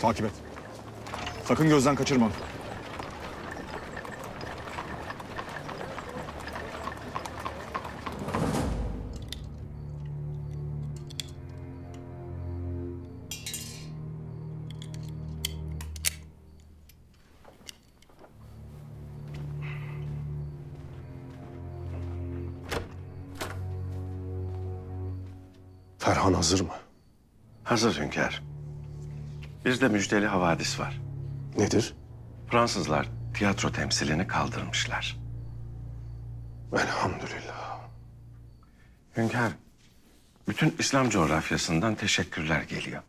Takip et. Sakın gözden kaçırma. Ferhan hazır mı? Hazır hünkâr. Bizde müjdeli havadis var. Nedir? Fransızlar tiyatro temsilini kaldırmışlar. Elhamdülillah. Hünkâr, bütün İslam coğrafyasından teşekkürler geliyor.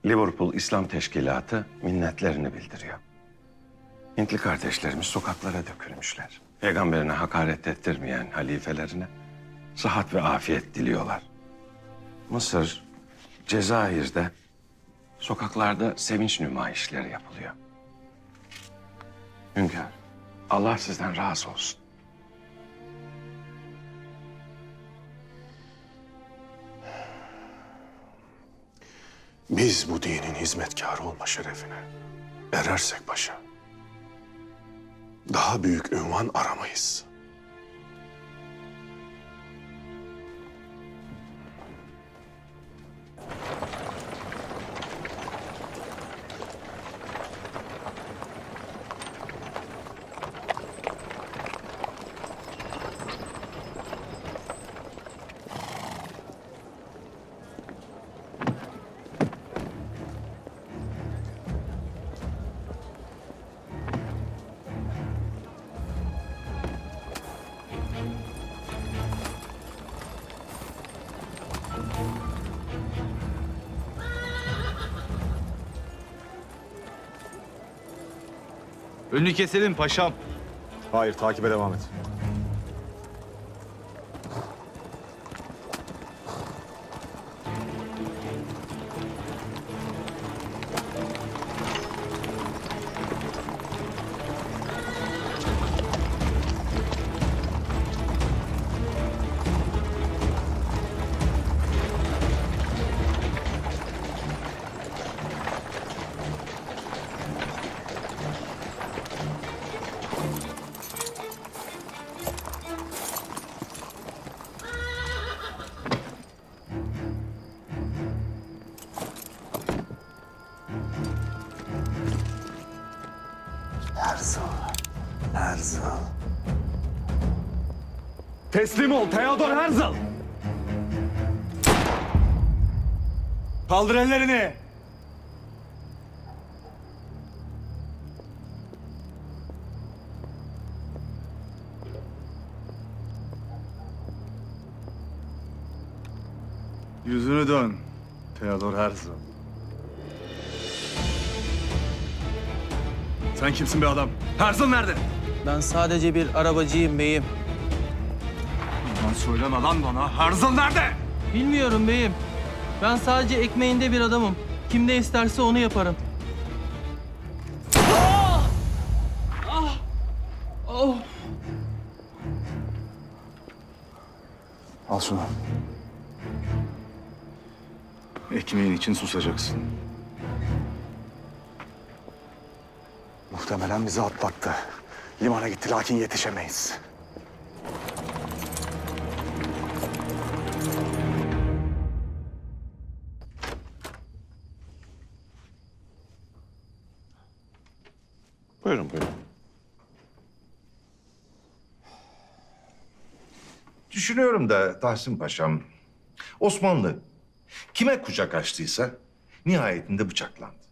Liverpool İslam Teşkilatı minnetlerini bildiriyor. Hintli kardeşlerimiz sokaklara dökülmüşler. Peygamberine hakaret ettirmeyen halifelerine sıhhat ve afiyet diliyorlar. Mısır, Cezayir'de sokaklarda sevinç nümayişleri yapılıyor. Hünkâr, Allah sizden razı olsun. Biz bu dinin hizmetkarı olma şerefine erersek paşa, daha büyük ünvan aramayız. Önünü keselim paşam. Hayır, takibe devam et. Herzl. Teslim ol Theodor Herzl. Kaldır ellerini. Yüzünü dön Theodor Herzl. Sen kimsin be adam? Herzl nerede? Ben sadece bir arabacıyım beyim. Lan söyleme lan bana. Herzl nerede? Bilmiyorum beyim. Ben sadece ekmeğinde bir adamım. Kim ne isterse onu yaparım. Al şunu. Ekmeğin için susacaksın. Muhtemelen bizi atlattı. Limana gitti lakin yetişemeyiz. Buyurun, buyurun. Düşünüyorum da Tahsin Paşam, Osmanlı kime kucak açtıysa nihayetinde bıçaklandı.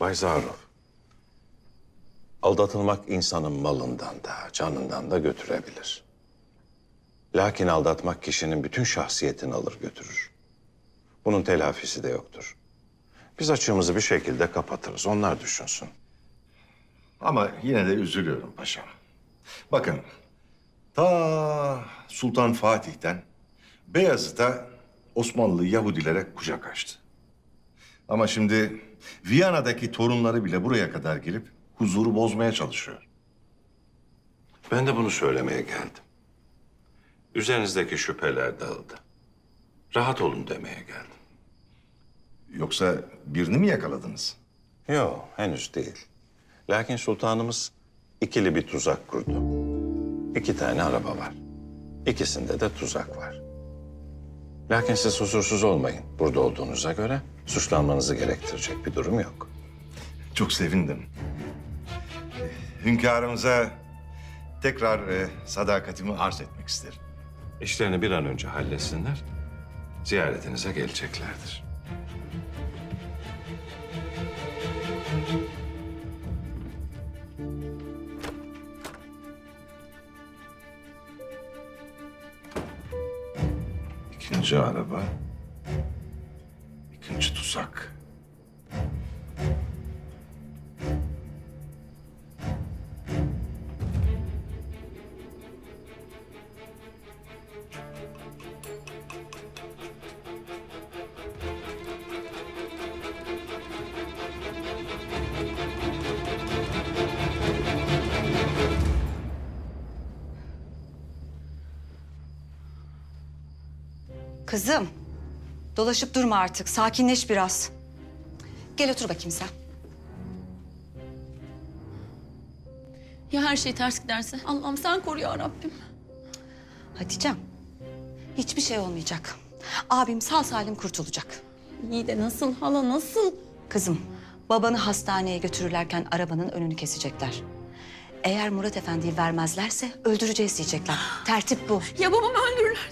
Bay Zaruf, aldatılmak insanın malından da, canından da götürebilir. Lakin aldatmak kişinin bütün şahsiyetini alır götürür. Bunun telafisi de yoktur. Biz açığımızı bir şekilde kapatırız, onlar düşünsün. Ama yine de üzülüyorum paşam. Bakın, ta Sultan Fatih'ten Beyazıt'a Osmanlı Yahudilere kucak açtı. Ama şimdi Viyana'daki torunları bile buraya kadar gelip huzuru bozmaya çalışıyor. Ben de bunu söylemeye geldim. Üzerinizdeki şüpheler dağıldı. Rahat olun demeye geldim. Yoksa birini mi yakaladınız? Yok, henüz değil. Lakin sultanımız ikili bir tuzak kurdu. 2 tane araba var. İkisinde de tuzak var. Lakin siz huzursuz olmayın. Burada olduğunuza göre suçlanmanızı gerektirecek bir durum yok. Çok sevindim. Hünkârımıza tekrar sadakatimi arz etmek isterim. İşlerini bir an önce halletsinler. Ziyaretinize geleceklerdir. İkinci araba, ikinci tuzak. Kızım, dolaşıp durma artık. Sakinleş biraz. Gel otur bakayım sen. Ya her şey ters giderse? Allah'ım sen koru ya Rabbim. Hatice'm, hiçbir şey olmayacak. Abim sağ salim kurtulacak. İyi de nasıl hala nasıl? Kızım, babanı hastaneye götürürlerken arabanın önünü kesecekler. Eğer Murat Efendi'yi vermezlerse öldüreceğiz diyecekler. Tertip bu. Ya babamı öldürürler?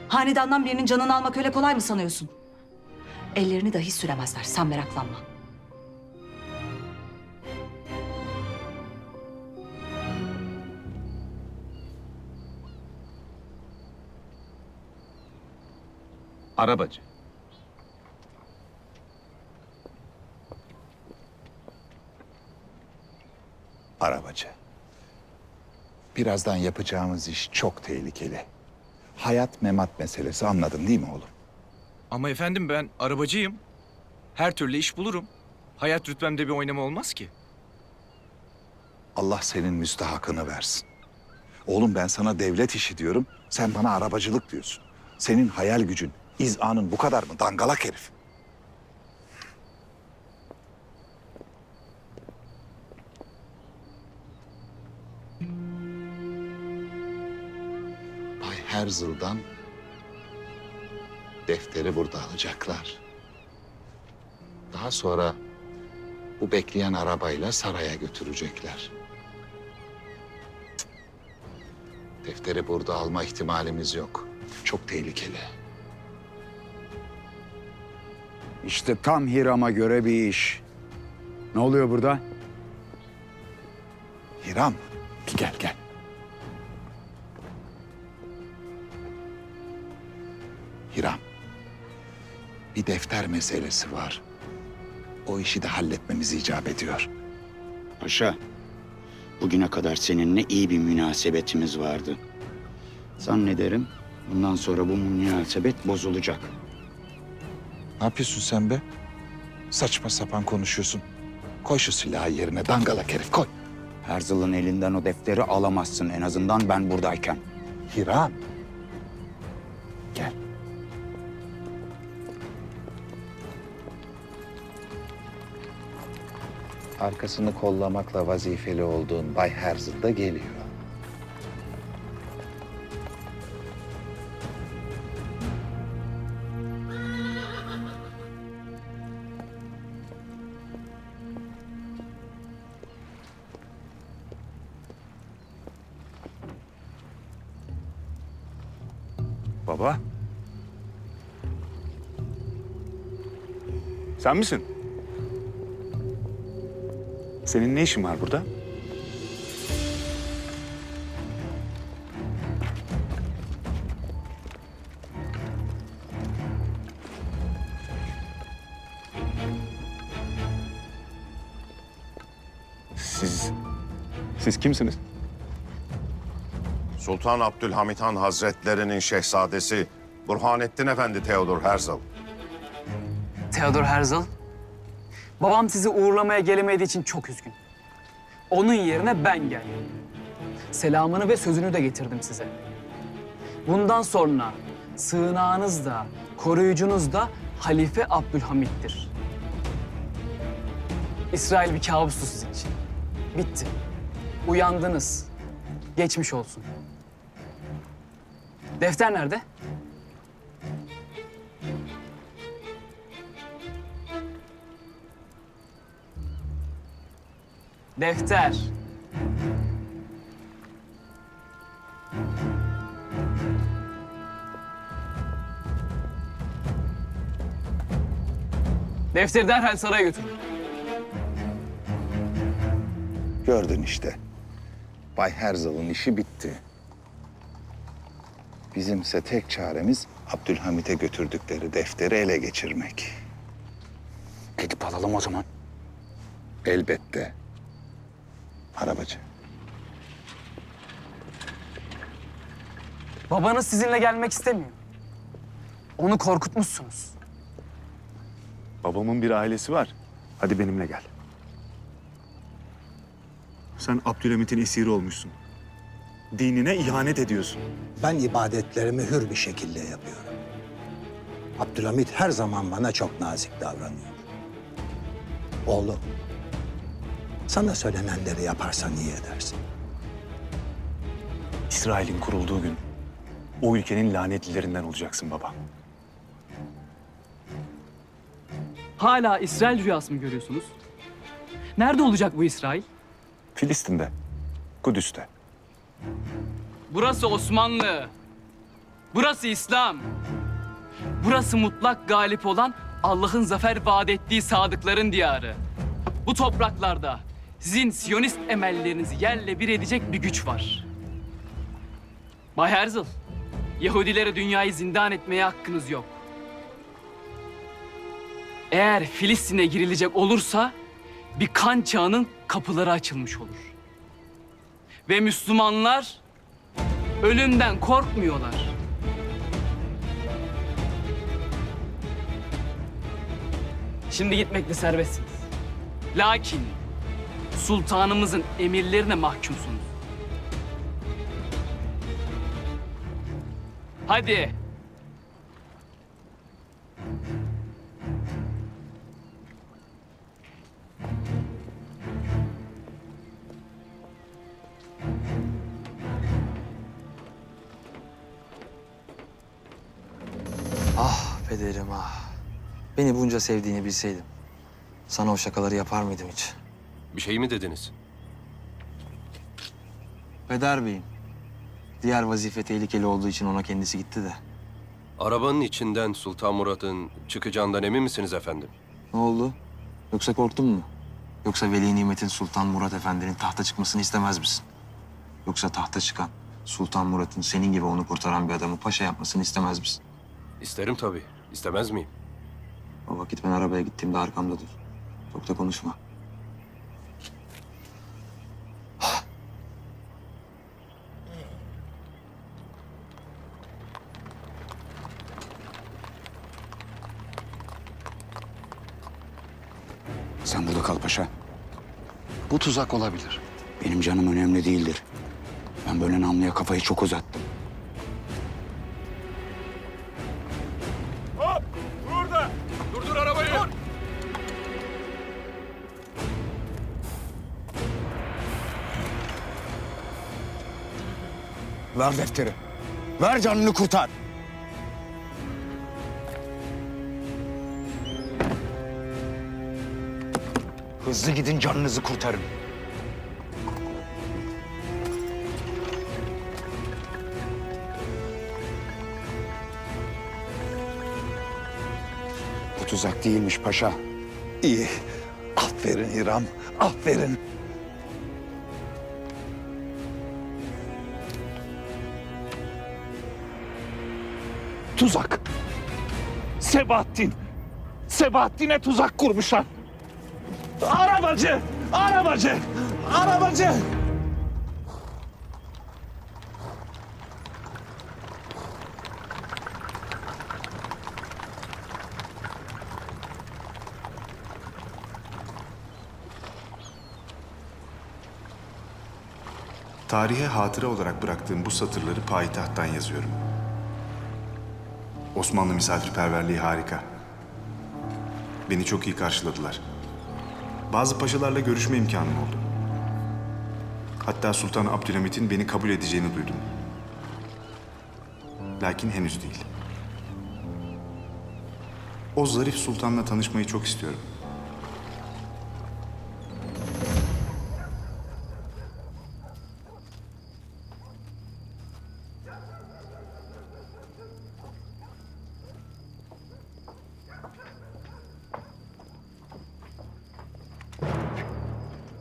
Hanedandan birinin canını almak öyle kolay mı sanıyorsun? Ellerini dahi süremezler. Sen meraklanma. Arabacı. Arabacı. Birazdan yapacağımız iş çok tehlikeli. Hayat memat meselesi, anladın değil mi oğlum? Ama efendim ben arabacıyım. Her türlü iş bulurum. Hayat rütbemde bir oynama olmaz ki. Allah senin müstahakını versin. Oğlum ben sana devlet işi diyorum, sen bana arabacılık diyorsun. Senin hayal gücün, izanın bu kadar mı dangalak herif? Bay Herzl'dan defteri burada alacaklar. Daha sonra bu bekleyen arabayla saraya götürecekler. Defteri burada alma ihtimalimiz yok. Çok tehlikeli. İşte tam Hiram'a göre bir iş. Ne oluyor burada? Hiram, bir gel gel. Hiram, bir defter meselesi var. O işi de halletmemiz icap ediyor. Paşa, bugüne kadar seninle iyi bir münasebetimiz vardı. Zannederim bundan sonra bu münasebet bozulacak. Ne yapıyorsun sen be? Saçma sapan konuşuyorsun. Koy şu silahı yerine, dangalak herif koy. Herzl'ın elinden o defteri alamazsın en azından ben buradayken. Hiram. Gel. Arkasını kollamakla vazifeli olduğun Bay Herzl da geliyor. Baba. Sen misin? Senin ne işin var burada? Siz kimsiniz? Sultan Abdülhamit Han Hazretlerinin şehzadesi Burhanettin Efendi Theodor Herzl. Theodor Herzl, babam sizi uğurlamaya gelemediği için çok üzgün. Onun yerine ben geldim. Selamını ve sözünü de getirdim size. Bundan sonra sığınağınız da, koruyucunuz da Halife Abdülhamit'tir. İsrail bir kabustu sizin için. Bitti. Uyandınız. Geçmiş olsun. Defter nerede? Defter. Defteri derhal saraya götür. Gördün işte. Bay Herzl'ın işi bitti. Bizimse tek çaremiz Abdülhamit'e götürdükleri defteri ele geçirmek. Gidip alalım o zaman. Elbette. Arabacı. Babanız sizinle gelmek istemiyor. Onu korkutmuşsunuz. Babamın bir ailesi var. Hadi benimle gel. Sen Abdülhamit'in esiri olmuşsun. Dinine ihanet ediyorsun. Ben ibadetlerimi hür bir şekilde yapıyorum. Abdülhamit her zaman bana çok nazik davranıyor. Oğlum, sana söylenenleri yaparsan iyi edersin. İsrail'in kurulduğu gün o ülkenin lanetlilerinden olacaksın baba. Hala İsrail rüyası mı görüyorsunuz? Nerede olacak bu İsrail? Filistin'de, Kudüs'te. Burası Osmanlı. Burası İslam. Burası mutlak galip olan Allah'ın zafer vaat ettiği sadıkların diyarı. Bu topraklarda sizin Siyonist emellerinizi yerle bir edecek bir güç var. Bay Herzl, Yahudilere dünyayı zindan etmeye hakkınız yok. Eğer Filistin'e girilecek olursa bir kan çağının kapıları açılmış olur. Ve Müslümanlar ölümden korkmuyorlar. Şimdi gitmekle serbestsiniz. Lakin sultanımızın emirlerine mahkumsunuz. Hadi. Ah pederim ah. Beni bunca sevdiğini bilseydim. Sana o şakaları yapar mıydım hiç? Bir şey mi dediniz? Peder Bey'im. Diğer vazife tehlikeli olduğu için ona kendisi gitti de. Arabanın içinden Sultan Murat'ın çıkacağından emin misiniz efendim? Ne oldu? Yoksa korktun mu? Yoksa Veli Nimet'in Sultan Murat Efendi'nin tahta çıkmasını istemez misin? Yoksa tahta çıkan Sultan Murat'ın senin gibi onu kurtaran bir adamı paşa yapmasını istemez misin? İsterim tabii. İstemez miyim? O vakit ben arabaya gittiğimde arkamda dur. Çok da konuşma. Sen burada kal paşa. Bu tuzak olabilir. Benim canım önemli değildir. Ben böyle namluya kafayı çok uzattım. Durdur arabayı. Dur. Ver defteri. Ver canını kurtar. Hızlı gidin canınızı kurtarın. Bu tuzak değilmiş paşa. İyi. Aferin İrem. Aferin. Tuzak. Sebahattin. Sebahattin'e tuzak kurmuşlar. Arabacı! Arabacı! Arabacı! Tarihe hatıra olarak bıraktığım bu satırları payitahttan yazıyorum. Osmanlı misafirperverliği harika. Beni çok iyi karşıladılar. Bazı paşalarla görüşme imkanım oldu. Hatta Sultan Abdülhamit'in beni kabul edeceğini duydum. Lakin henüz değil. O zarif sultanla tanışmayı çok istiyorum.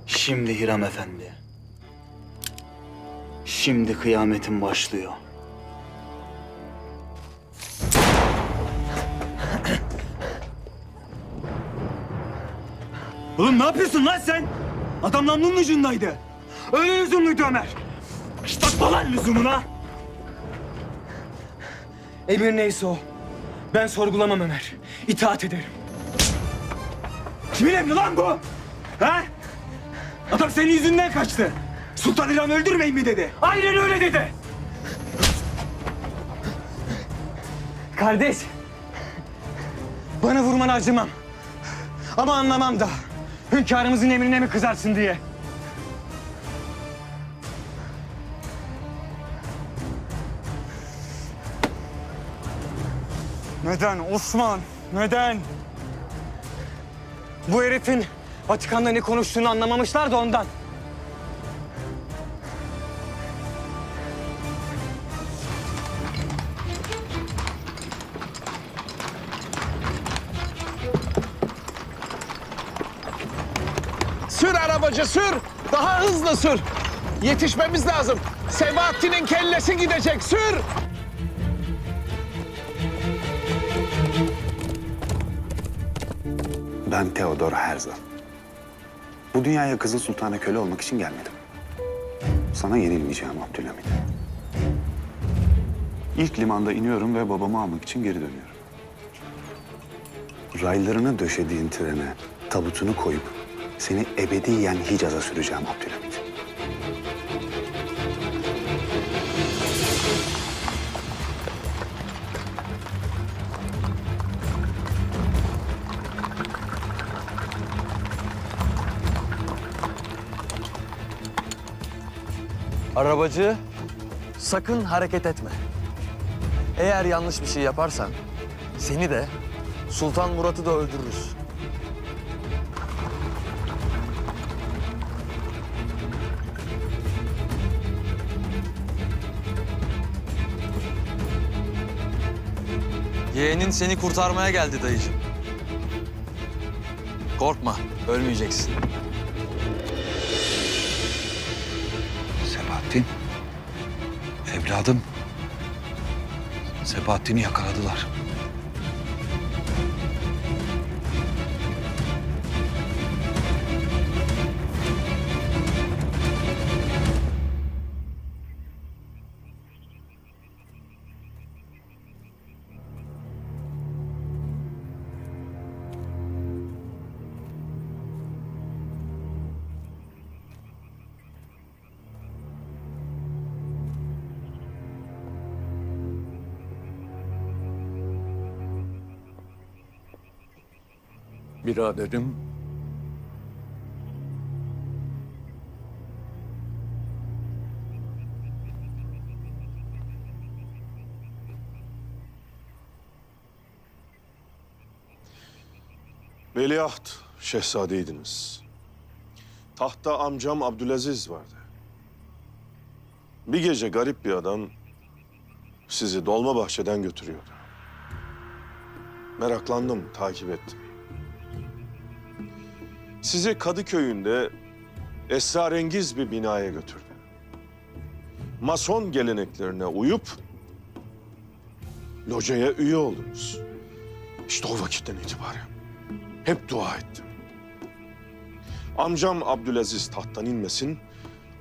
Şimdi Hiram Efendi. Şimdi kıyametin başlıyor. Oğlum ne yapıyorsun lan sen? Adam namlunun ucundaydı. Öyle lüzumluydu Ömer. Bakma lan lüzumuna. Emir neyse o. Ben sorgulamam Ömer. İtaat ederim. Kimin emri lan bu? Ha? Adam senin yüzünden kaçtı. Sultan İlham'ı öldürmeyin mi dedi? Aynen öyle dedi. Kardeş. Bana vurmanı acımam. Ama anlamam da. Hünkârımızın emrine mi kızarsın diye. Neden Osman? Neden? Bu herifin Vatikan'da ne konuştuğunu anlamamışlar da ondan. Sür arabacı sür. Daha hızlı sür. Yetişmemiz lazım. Sebahattin'in kellesi gidecek. Sür. Ben Theodor Herzl. Bu dünyaya Kızıl Sultan'a köle olmak için gelmedim. Sana yenilmeyeceğim Abdülhamit. İlk limanda iniyorum ve babamı almak için geri dönüyorum. Raylarını döşediğin trene tabutunu koyup seni ebediyen Hicaz'a süreceğim Abdülhamit. Arabacı, sakın hareket etme. Eğer yanlış bir şey yaparsan seni de Sultan Murat'ı da öldürürüz. Yeğenin seni kurtarmaya geldi dayıcığım. Korkma, ölmeyeceksin. Sebahattin. Evladım. Sebahattin'i yakaladılar. Biraderim. Veliaht şehzadeydiniz. Tahta amcam Abdülaziz vardı. Bir gece garip bir adam sizi Dolmabahçe'den götürüyordu. Meraklandım, takip ettim. Sizi Kadıköy'ünde esrarengiz bir binaya götürdü. Mason geleneklerine uyup locaya üye oldunuz. İşte o vakitten itibaren hep dua ettim. Amcam Abdülaziz tahttan inmesin,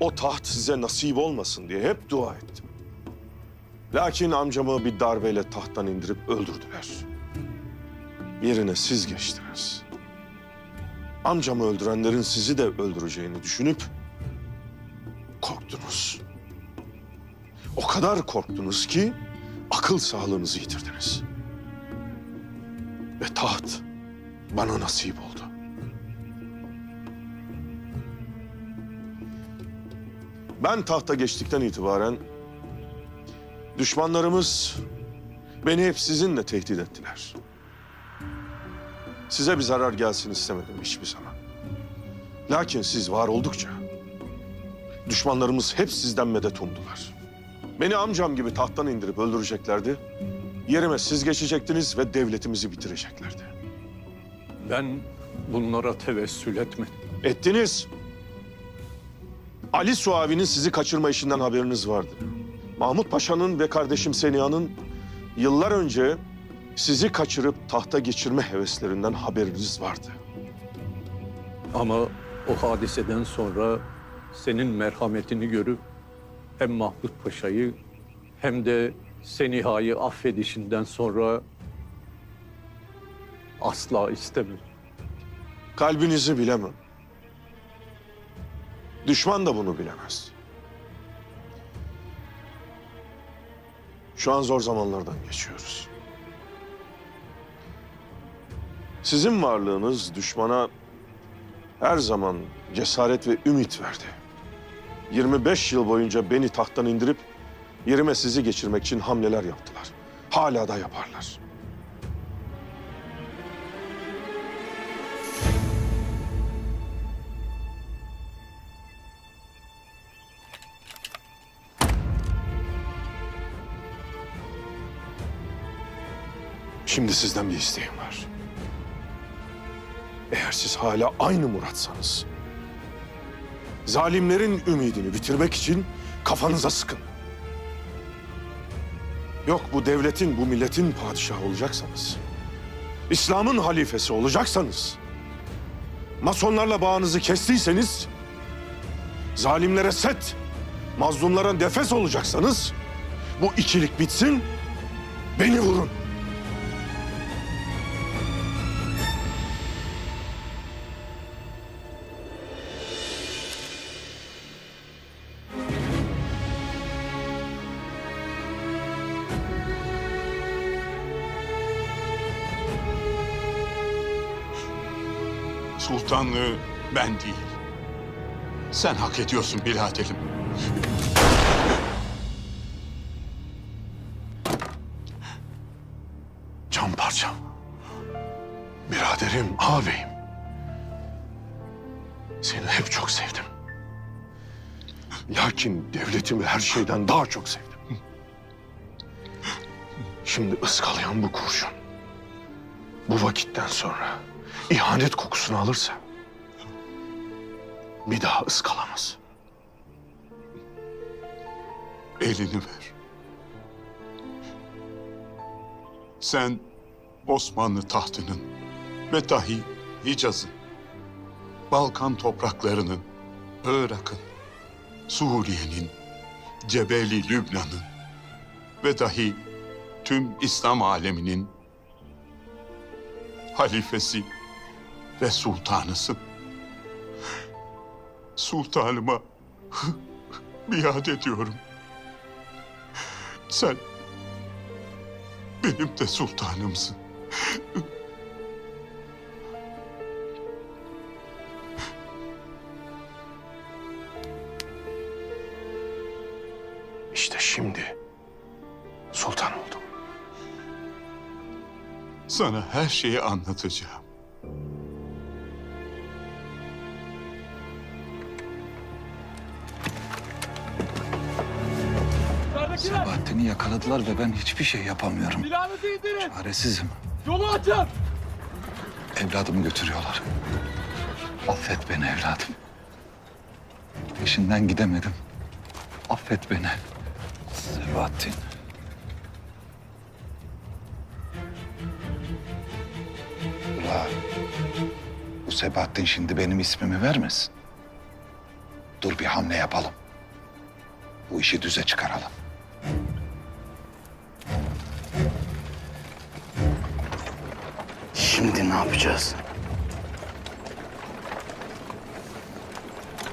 o taht size nasip olmasın diye hep dua ettim. Lakin amcamı bir darbeyle tahttan indirip öldürdüler. Yerine siz geçtiniz. Amcamı öldürenlerin sizi de öldüreceğini düşünüp korktunuz. O kadar korktunuz ki akıl sağlığınızı yitirdiniz. Ve taht bana nasip oldu. Ben tahta geçtikten itibaren düşmanlarımız beni hep sizinle tehdit ettiler. Size bir zarar gelsin istemedim hiçbir zaman. Lakin siz var oldukça düşmanlarımız hep sizden medet umdular. Beni amcam gibi tahttan indirip öldüreceklerdi. Yerime siz geçecektiniz ve devletimizi bitireceklerdi. Ben bunlara tevessül etmedim. Ettiniz. Ali Suavi'nin sizi kaçırma işinden haberiniz vardı. Mahmut Paşa'nın ve kardeşim Seniha'nın yıllar önce sizi kaçırıp tahta geçirme heveslerinden haberiniz vardı. Ama o hadiseden sonra senin merhametini görüp hem Mahmut Paşa'yı hem de Seniha'yı affedişinden sonra asla istemem. Kalbinizi bilemem. Düşman da bunu bilemez. Şu an zor zamanlardan geçiyoruz. Sizin varlığınız düşmana her zaman cesaret ve ümit verdi. 25 yıl boyunca beni tahttan indirip yerime sizi geçirmek için hamleler yaptılar. Hala da yaparlar. Şimdi sizden bir isteğim var. Eğer siz hala aynı muratsanız, zalimlerin ümidini bitirmek için kafanıza sıkın. Yok bu devletin, bu milletin padişahı olacaksanız, İslam'ın halifesi olacaksanız, masonlarla bağınızı kestiyseniz, zalimlere set, mazlumlara nefes olacaksanız, bu ikilik bitsin, beni vurun. Sultanlığı ben değil. Sen hak ediyorsun biraderim. Can parçam, biraderim, ağabeyim. Seni hep çok sevdim. Lakin devletimi her şeyden daha çok sevdim. Şimdi ıskalayan bu kurşun, bu vakitten sonra ihanet kokusunu alırsa bir daha ıskalamaz. Elini ver. Sen Osmanlı tahtının ve dahi Hicaz'ın, Balkan topraklarının, Irak'ın, Suriye'nin, Cebeli Lübnan'ın ve dahi tüm İslam aleminin halifesi ve sultanısın. Sultanıma biat ediyorum. Sen benim de sultanımsın. İşte şimdi sultan oldum. Sana her şeyi anlatacağım. Sabahattin'i yakaladılar ve ben hiçbir şey yapamıyorum. Çaresizim. Yolu açın! Evladımı götürüyorlar. Affet beni evladım. Peşinden gidemedim. Affet beni. Sabahattin. Ula, bu Sabahattin şimdi benim ismimi vermesin. Dur bir hamle yapalım. Bu işi düze çıkaralım. Şimdi ne yapacağız?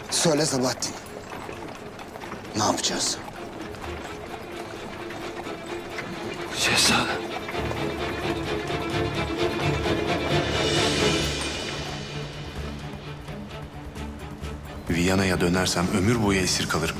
Söyle Sabahattin. Ne yapacağız? Ceza. Viyana'ya dönersem ömür boyu esir kalırım.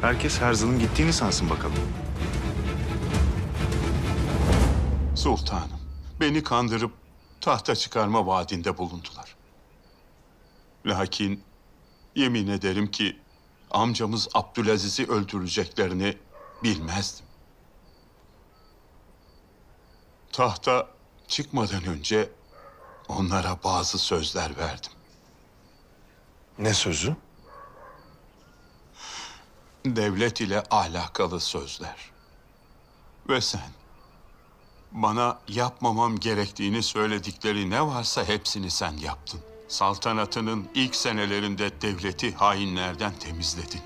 Herkes Herzl'ın gittiğini sansın bakalım. Sultanım, beni kandırıp tahta çıkarma vaadinde bulundular. Lakin yemin ederim ki amcamız Abdülaziz'i öldüreceklerini bilmezdim. Tahta çıkmadan önce onlara bazı sözler verdim. Ne sözü? Devlet ile alakalı sözler. Ve sen bana yapmamam gerektiğini söyledikleri ne varsa hepsini sen yaptın. Saltanatının ilk senelerinde devleti hainlerden temizledin.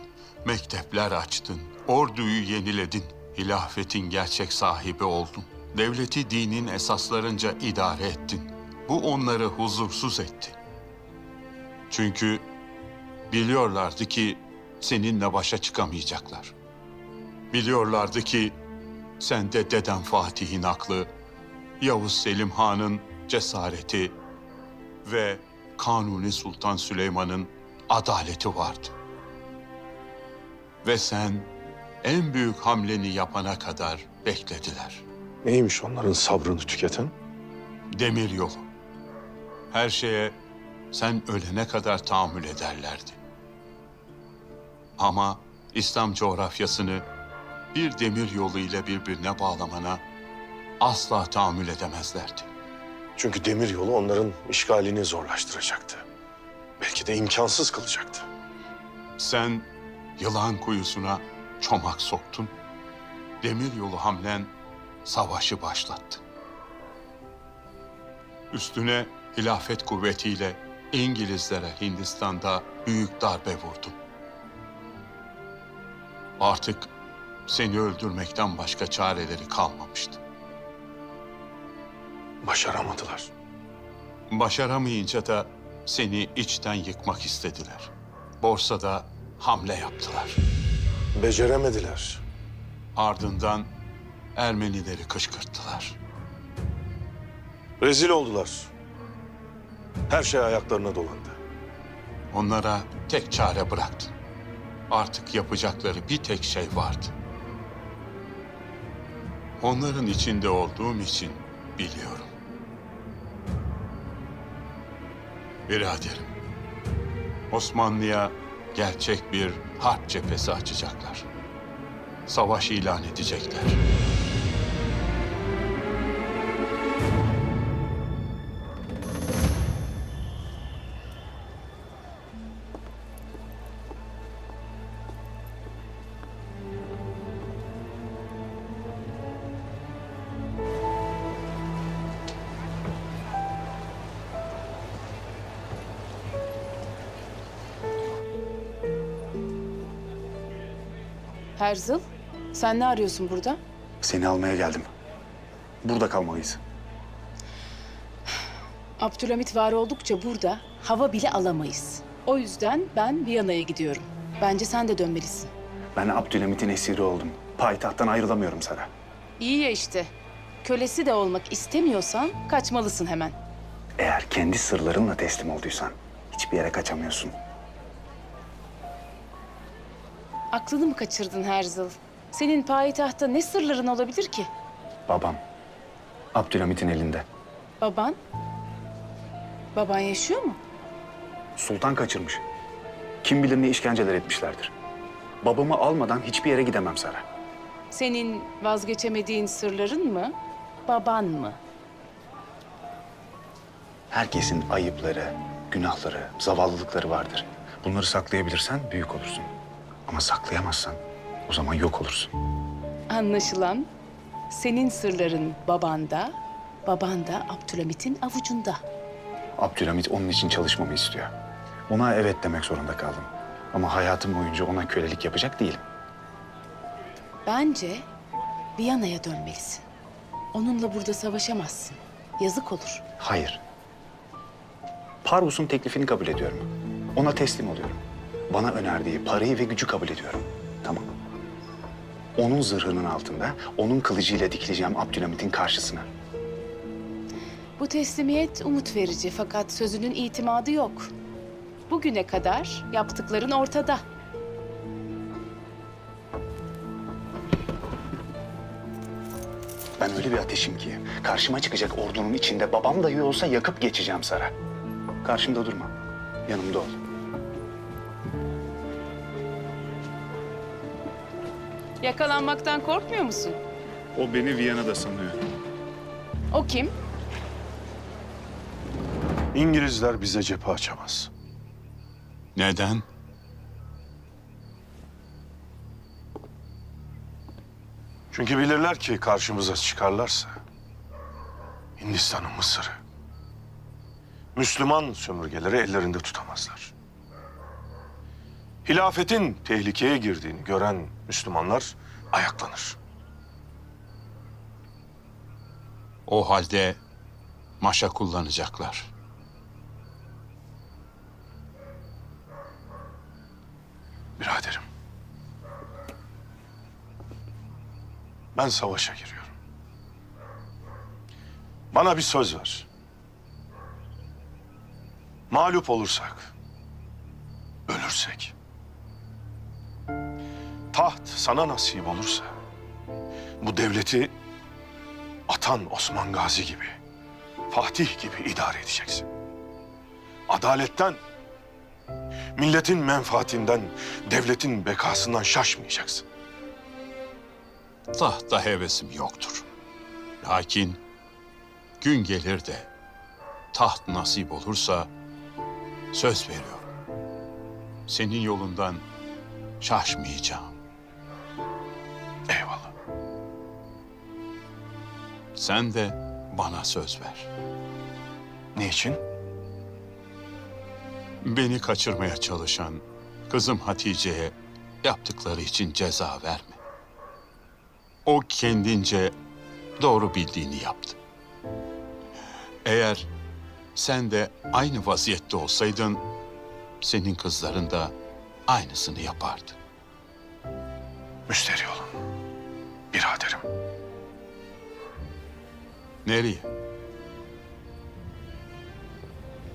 Mektepler açtın, orduyu yeniledin. Hilafetin gerçek sahibi oldun. Devleti dinin esaslarınca idare ettin. Bu onları huzursuz etti. Çünkü biliyorlardı ki seninle başa çıkamayacaklar. Biliyorlardı ki sende dedem Fatih'in aklı, Yavuz Selim Han'ın cesareti ve Kanuni Sultan Süleyman'ın adaleti vardı. Ve sen en büyük hamleni yapana kadar beklediler. Neymiş onların sabrını tüketen? Demir yolu. Her şeye sen ölene kadar tahammül ederlerdi. Ama İslam coğrafyasını bir demir yolu ile birbirine bağlamana asla tahammül edemezlerdi. Çünkü demir yolu onların işgalini zorlaştıracaktı. Belki de imkansız kılacaktı. Sen yılan kuyusuna çomak soktun. Demir yolu hamlen savaşı başlattı. Üstüne hilafet kuvvetiyle İngilizlere Hindistan'da büyük darbe vurdun. Artık seni öldürmekten başka çareleri kalmamıştı. Başaramadılar. Başaramayınca da seni içten yıkmak istediler. Borsada hamle yaptılar. Beceremediler. Ardından Ermenileri kışkırttılar. Rezil oldular. Her şey ayaklarına dolandı. Onlara tek çare bıraktın. Artık yapacakları bir tek şey vardı. Onların içinde olduğum için biliyorum. Biraderim, Osmanlı'ya gerçek bir harp cephesi açacaklar. Savaş ilan edecekler. Herzl, sen ne arıyorsun burada? Seni almaya geldim. Burada kalmalıyız. Abdülhamit var oldukça burada hava bile alamayız. O yüzden ben Viyana'ya gidiyorum. Bence sen de dönmelisin. Ben Abdülhamit'in esiri oldum. Payitahttan ayrılamıyorum sana. İyi ya işte. Kölesi de olmak istemiyorsan kaçmalısın hemen. Eğer kendi sırlarınla teslim olduysan hiçbir yere kaçamıyorsun. Aklını mı kaçırdın Herzl? Senin payitahta ne sırların olabilir ki? Babam Abdülhamit'in elinde. Baban? Baban yaşıyor mu? Sultan kaçırmış. Kim bilir ne işkenceler etmişlerdir. Babamı almadan hiçbir yere gidemem Sara. Senin vazgeçemediğin sırların mı? Baban mı? Herkesin ayıpları, günahları, zavallılıkları vardır. Bunları saklayabilirsen büyük olursun. Ama saklayamazsan o zaman yok olursun. Anlaşılan senin sırların babanda, baban da Abdülhamit'in avucunda. Abdülhamit onun için çalışmamı istiyor. Ona evet demek zorunda kaldım. Ama hayatım boyunca ona kölelik yapacak değilim. Bence Viyana'ya dönmelisin. Onunla burada savaşamazsın. Yazık olur. Hayır. Parvus'un teklifini kabul ediyorum. Ona teslim oluyorum. Bana önerdiği parayı ve gücü kabul ediyorum. Tamam. Onun zırhının altında, onun kılıcıyla dikileceğim Abdülhamit'in karşısına. Bu teslimiyet umut verici fakat sözünün itimadı yok. Bugüne kadar yaptıkların ortada. Ben öyle bir ateşim ki karşıma çıkacak ordunun içinde babam dahi olsa yakıp geçeceğim Sara. Karşımda durma. Yanımda ol. Yakalanmaktan korkmuyor musun? O beni Viyana'da sanıyor. O kim? İngilizler bize cephe açamaz. Neden? Çünkü bilirler ki karşımıza çıkarlarsa Hindistan'ın Mısır'ı, Müslüman sömürgeleri ellerinde tutamazlar. Hilafetin tehlikeye girdiğini gören Müslümanlar ayaklanır. O halde maşa kullanacaklar. Biraderim, ben savaşa giriyorum. Bana bir söz ver. Mağlup olursak, ölürsek, taht sana nasip olursa, bu devleti atan Osman Gazi gibi, Fatih gibi idare edeceksin. Adaletten, milletin menfaatinden, devletin bekasından şaşmayacaksın. Tahta hevesim yoktur. Lakin gün gelir de taht nasip olursa söz veriyorum. Senin yolundan şaşmayacağım. Eyvallah. Sen de bana söz ver. Niçin? Beni kaçırmaya çalışan kızım Hatice'ye yaptıkları için ceza verme. O kendince doğru bildiğini yaptı. Eğer sen de aynı vaziyette olsaydın, senin kızların da aynısını yapardı. Müşteri olun. Biraderim. Nereye?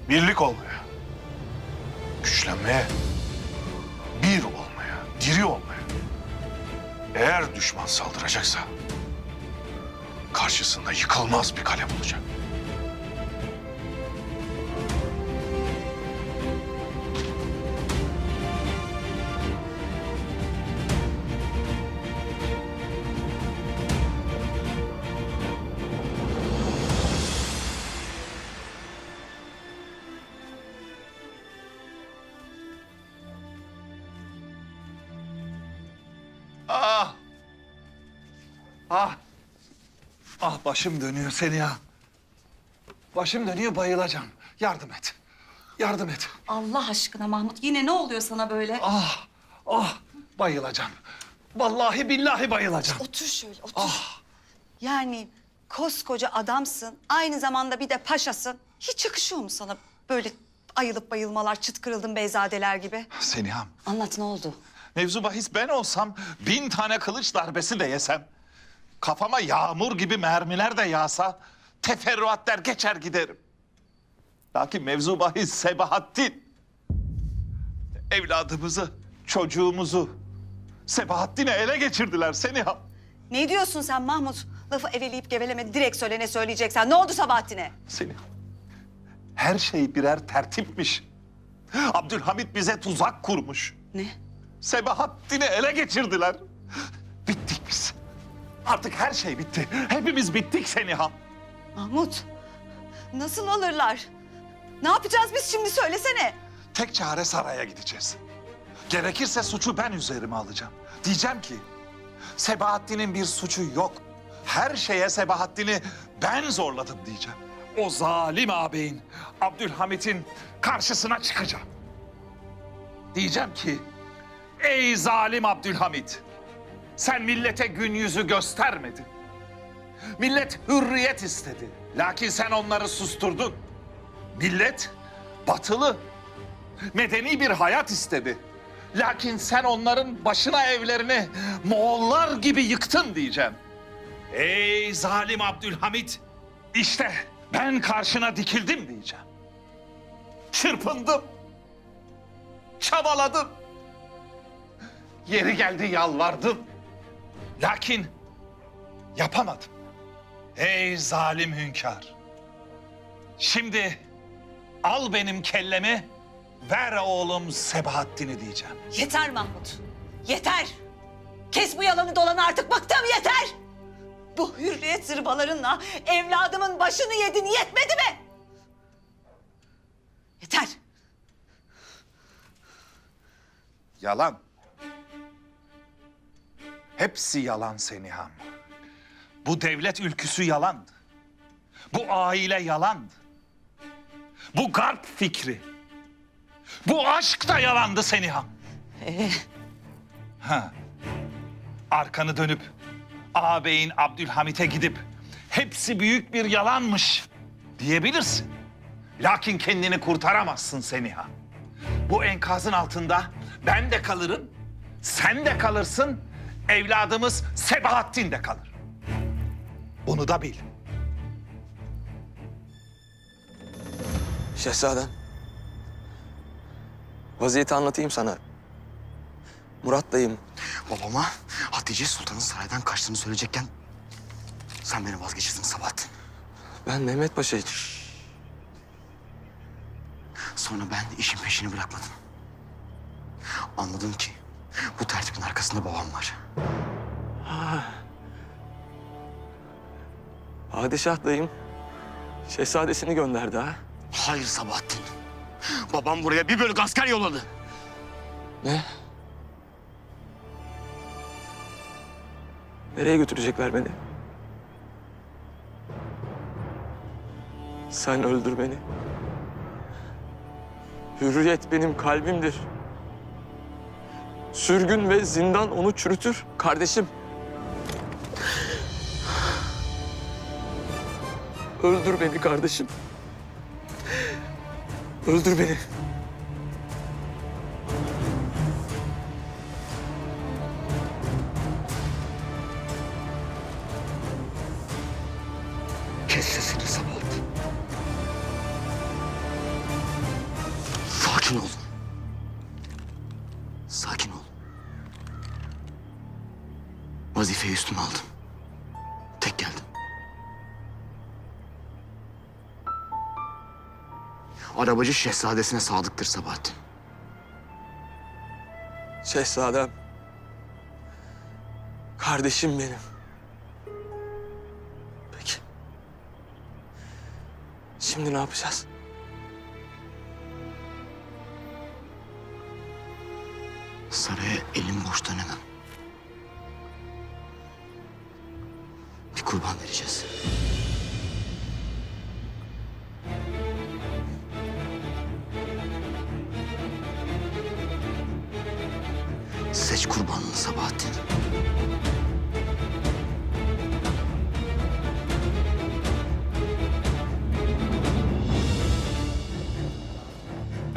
Birlik olmaya, güçlenmeye, bir olmaya, diri olmaya. Eğer düşman saldıracaksa karşısında yıkılmaz bir kale bulacak. Ah! Ah! Ah başım dönüyor seni ya. Başım dönüyor bayılacağım. Yardım et. Yardım et. Allah aşkına Mahmut yine ne oluyor sana böyle? Ah! Ah! Bayılacağım. Vallahi billahi bayılacağım. Otur şöyle otur. Ah! Yani koskoca adamsın, aynı zamanda bir de paşasın. Hiç yakışıyor mu sana böyle ayılıp bayılmalar, çıt kırıldın beyzadeler gibi? Seniham, Anlat ne oldu? mevzu bahis ben olsam 1000 tane kılıç darbesi de yesem, kafama yağmur gibi mermiler de yağsa teferruat der geçer giderim. Lakin mevzu bahis Sebahattin. Evladımızı, çocuğumuzu Sebahattin'e ele geçirdiler Seniham. Ne diyorsun sen Mahmut? Lafı eveleyip geveleme, direkt söyle ne söyleyeceksen. Ne oldu Sabahattin'e? Seniham, her şey birer tertipmiş. Abdülhamit bize tuzak kurmuş. Ne? Sebahattin'i ele geçirdiler. Bittik biz. Artık her şey bitti. Hepimiz bittik Seniham. Mahmut, nasıl alırlar? Ne yapacağız biz şimdi söylesene. Tek çare saraya gideceğiz. Gerekirse suçu ben üzerime alacağım. Diyeceğim ki Sebahattin'in bir suçu yok. Her şeye Sebahattin'i ben zorladım diyeceğim. O zalim ağabeyin Abdülhamit'in karşısına çıkacağım. Diyeceğim ki ey zalim Abdülhamit, sen millete gün yüzü göstermedin. Millet hürriyet istedi. Lakin sen onları susturdun. Millet batılı, medeni bir hayat istedi. Lakin sen onların başına evlerini Moğollar gibi yıktın diyeceğim. Ey zalim Abdülhamit! İşte ben karşına dikildim diyeceğim. Çırpındım. Çabaladım. Yeri geldi yalvardım. Lakin yapamadım. Ey zalim hünkâr! Şimdi al benim kellemi, ver oğlum Sebahattin'i diyeceğim. Yeter Mahmut. Yeter. Kes bu yalanı dolanı artık. Bıktım, yeter. Bu hürriyet zırvalarınla evladımın başını yedin, yetmedi mi? Yeter. Yalan. Hepsi yalan Seniham. Bu devlet ülküsü yalandı. Bu aile yalandı. Bu garp fikri. Bu aşk da yalandı Seniham. Ha. Arkanı dönüp ağabeyin Abdülhamit'e gidip hepsi büyük bir yalanmış diyebilirsin. Lakin kendini kurtaramazsın Seniha. Bu enkazın altında ben de kalırım, sen de kalırsın, evladımız Sebahattin de kalır. Bunu da bil. Şehzadem. Vaziyeti anlatayım sana. Murat dayım. Babama Hatice Sultan'ın saraydan kaçtığını söyleyecekken sen beni vazgeçirdin Sabahattin. Ben Mehmet Paşa'ydım. Sonra ben işin peşini bırakmadım. Anladım ki bu tertibin arkasında babam var. Padişah dayım şehzadesini gönderdi ha. Hayır Sabahattin. Babam buraya bir bölük asker yolladı. Ne? Nereye götürecekler beni? Sen öldür beni. Hürriyet benim kalbimdir. Sürgün ve zindan onu çürütür kardeşim. Öldür beni kardeşim. Öldür beni. Kes sesini Sabahattin. Sakin ol. Sakin ol. Vazifeyi üstüme aldım. Tek geldim. Arabacı şehzadesine sadıktır Sabahattin. Şehzadem. Kardeşim benim. Peki. Şimdi ne yapacağız? Saraya elim boş dönemem. Bir kurban vereceğiz. Seç kurbanını Sabahattin.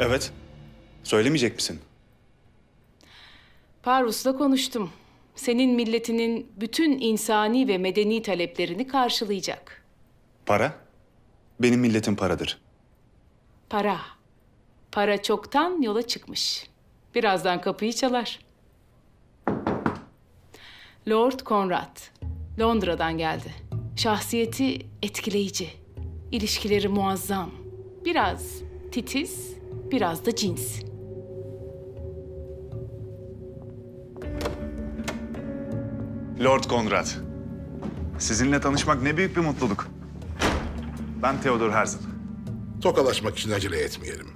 Evet. Söylemeyecek misin? Parvus'la konuştum. Senin milletinin bütün insani ve medeni taleplerini karşılayacak. Para? Benim milletim paradır. Para. Para çoktan yola çıkmış. Birazdan kapıyı çalar. Lord Conrad. Londra'dan geldi. Şahsiyeti etkileyici. İlişkileri muazzam. Biraz titiz, biraz da cins. Lord Conrad. Sizinle tanışmak ne büyük bir mutluluk. Ben Theodor Herzl. Tokalaşmak için acele etmeyelim.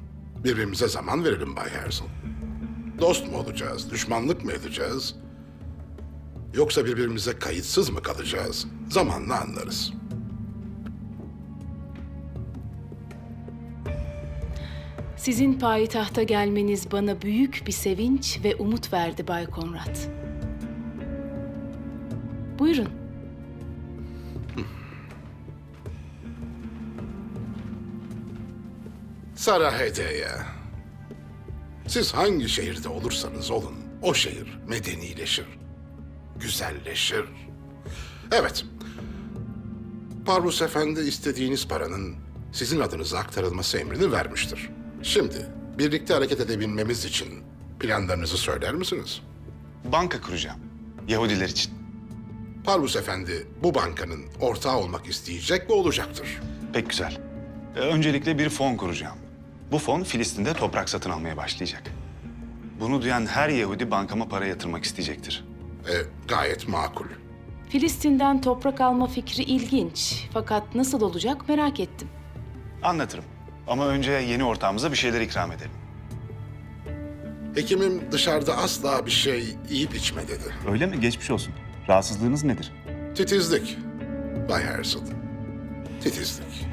Birbirimize zaman verelim Bay Herzl. Dost mu olacağız, düşmanlık mı edeceğiz? Yoksa birbirimize kayıtsız mı kalacağız? Zamanla anlarız. Sizin payitahta gelmeniz bana büyük bir sevinç ve umut verdi Bay Conrad. Buyurun. Sarahede'ye. Siz hangi şehirde olursanız olun, o şehir medenileşir, güzelleşir. Evet, Parvus Efendi istediğiniz paranın sizin adınıza aktarılması emrini vermiştir. Şimdi birlikte hareket edebilmemiz için planlarınızı söyler misiniz? Banka kuracağım. Yahudiler için. Parvus Efendi bu bankanın ortağı olmak isteyecek ve olacaktır. Pek güzel. Öncelikle bir fon kuracağım. Bu fon Filistin'de toprak satın almaya başlayacak. Bunu duyan her Yahudi bankama para yatırmak isteyecektir. Gayet makul. Filistin'den toprak alma fikri ilginç. Fakat nasıl olacak merak ettim. Anlatırım. Ama önce yeni ortağımıza bir şeyler ikram edelim. Hekimim dışarıda asla bir şey yiyip içme dedi. Öyle mi? Geçmiş olsun. Rahatsızlığınız nedir? Titizlik, Bay Herzl. Titizlik.